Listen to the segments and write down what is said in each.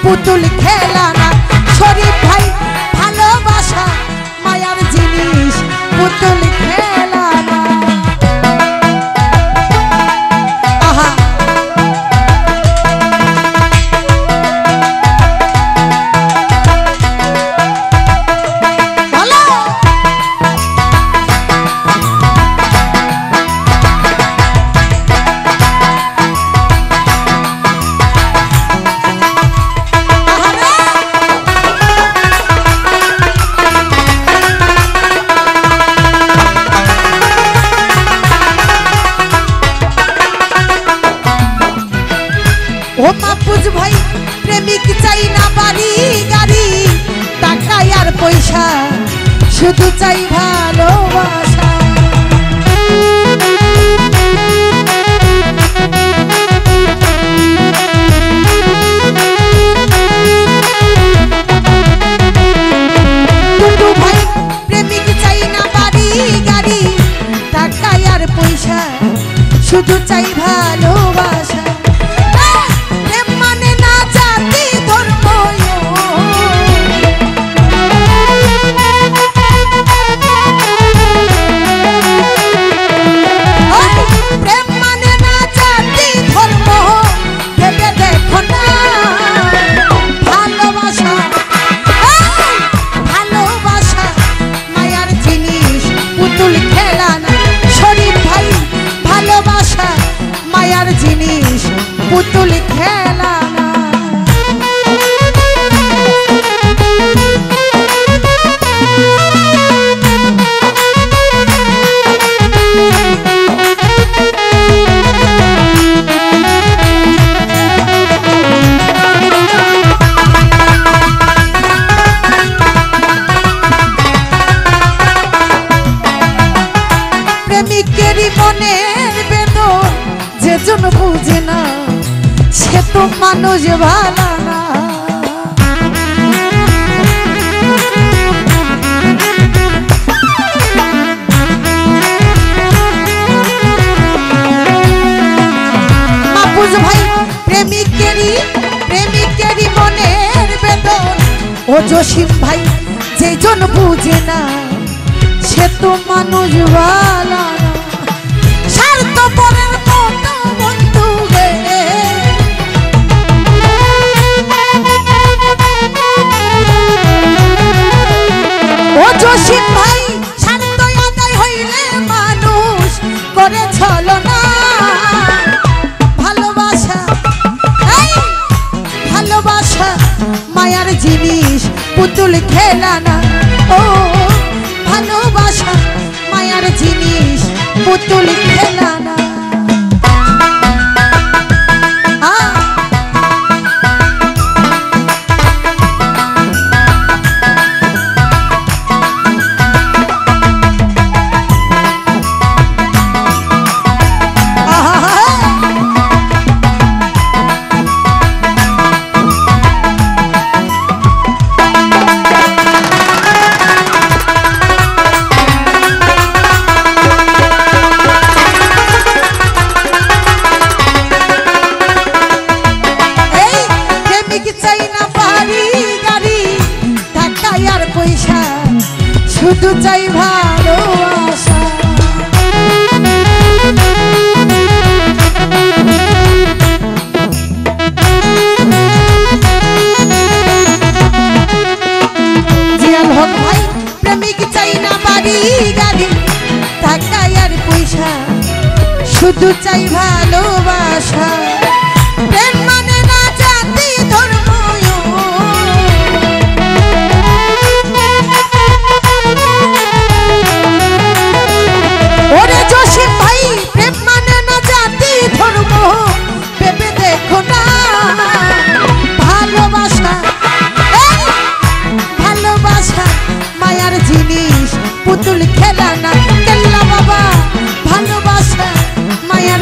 পুতুল খেলা না। শরীফ ভাই ভালোবাসা মায়ার জিনিস পুতুল খেলা না। আহা ও মাহফুজ ভাই প্রেমিক চাই না বাড়ি গাড়ি টাকা আর পয়সা শুধু চাই ভালোবাসা। টুটু ভাই প্রেমিক চাই না বাড়ি গাড়ি টাকা আর পয়সা শুধু চাই ভালোবাসা। জিনিস পুতুল খেলা না। প্রেমিকেরই মনের বেদন যেজন বুঝে না সে তো মানুষ ভালো না। মাহফুজ ভাই প্রেমিকেরই মনের বেদন ও জসিম ভাই যেজন বুঝে না সে তো মানুষ ভালো না। স্বার্থপরের মতো বন্ধু গে ও জসিম ভাই স্বার্থ আদায় হইলে মানুষ করে ছলনা। ভালোবাসা ভালোবাসা মায়ার জিনিস পুতুল খেলা না। ও ভালোবাসা মায়ার জিনিস পুতুল খেলা না। শুধু চাই ভালোবাসা। জিয়াল হক ভাই প্রেমিক চাই না বাড়ি গাড়ি টাকা আর পয়সা শুধু চাই ভালোবাসা। প্রেম মানে না জাতি ধর্ম ওরে জসিম ভাই প্রেম মানে না জাতি ধর্ম ভেবে দেখো না। ভালোবাসা ভালোবাসা মায়ার জিনিস পুতুল খেলা না। কেল্লা বাবা ভালোবাসা মায়ার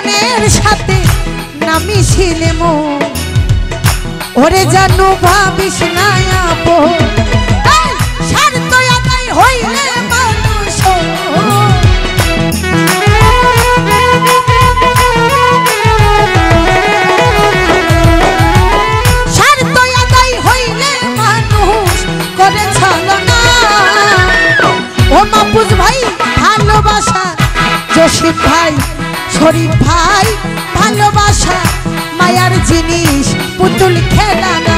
মনের সাথে নামি ছিলে মন ওরে জানু ভাবিস না আপো স্বার্থ আদায় হইলে মানুষ স্বার্থ আদায় হইলে মানুষ করে ছলনা ও মাহফুজ ভাই ভালোবাসা জসিম ভাই শরীফ ভাই ভালোবাসা মায়ার জিনিস পুতুল খেলা না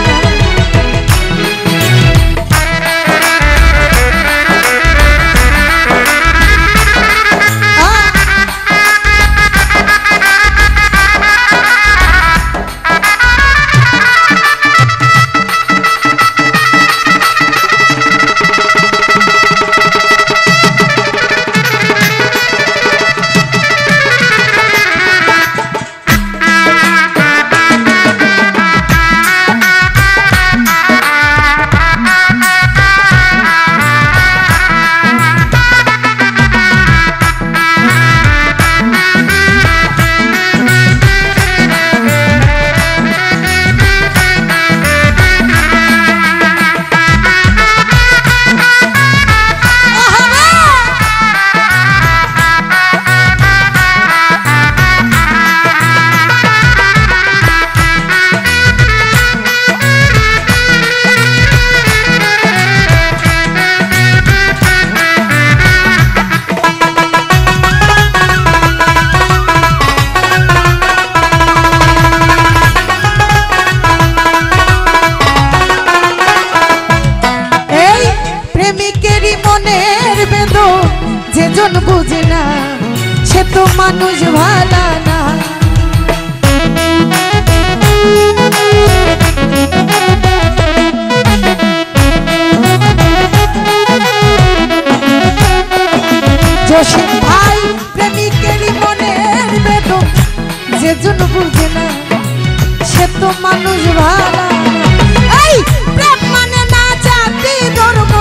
যেজন বুঝে না সে তো মানুষ ভালো না জসিম ভাই প্রেমিকেরই মনের বেদন যেজন বুঝে না সে তো মানুষ ভালো এই প্রেম মানে না জাতি ধর্ম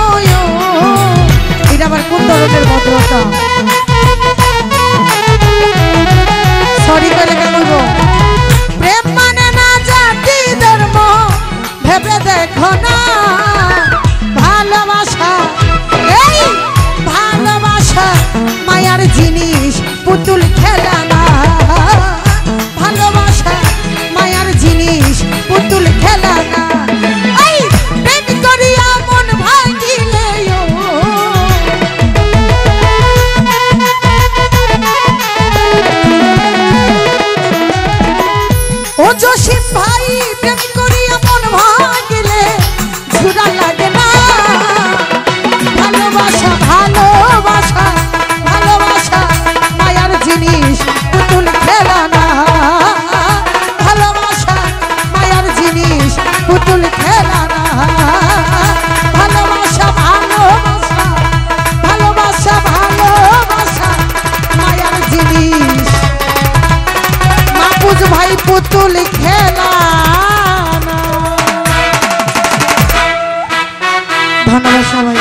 এটা আবার কোন ধরনের ভদ্রতা সরি করে কেন গো প্রেম মানে না জাতি ধর্ম ভেবে দেখো না ভালোবাসা এই ভালোবাসা মায়ার জিনিস পুতুল খেলা না ভালোবাসা মায়ার জিনিস পুতুল খেলা না এই প্রেম করিয়া মন ভাঙিলে ও জসিম ভাই প্রেম করিয়া মন ভাঙিলে ঝুরা লাগে না ভালোবাসা ভালোবাসা ভালোবাসা মায়ার জিনিস পুতুল খেলা না ভালোবাসা মায়ার জিনিস পুতুল খেলা না ভালোবাসা ভালোবাসা ভালোবাসা ভালোবাসা মায়ার জিনিস মাহফুজ ভাই পুতুল খেলা না ধন্যবাদ সবাই।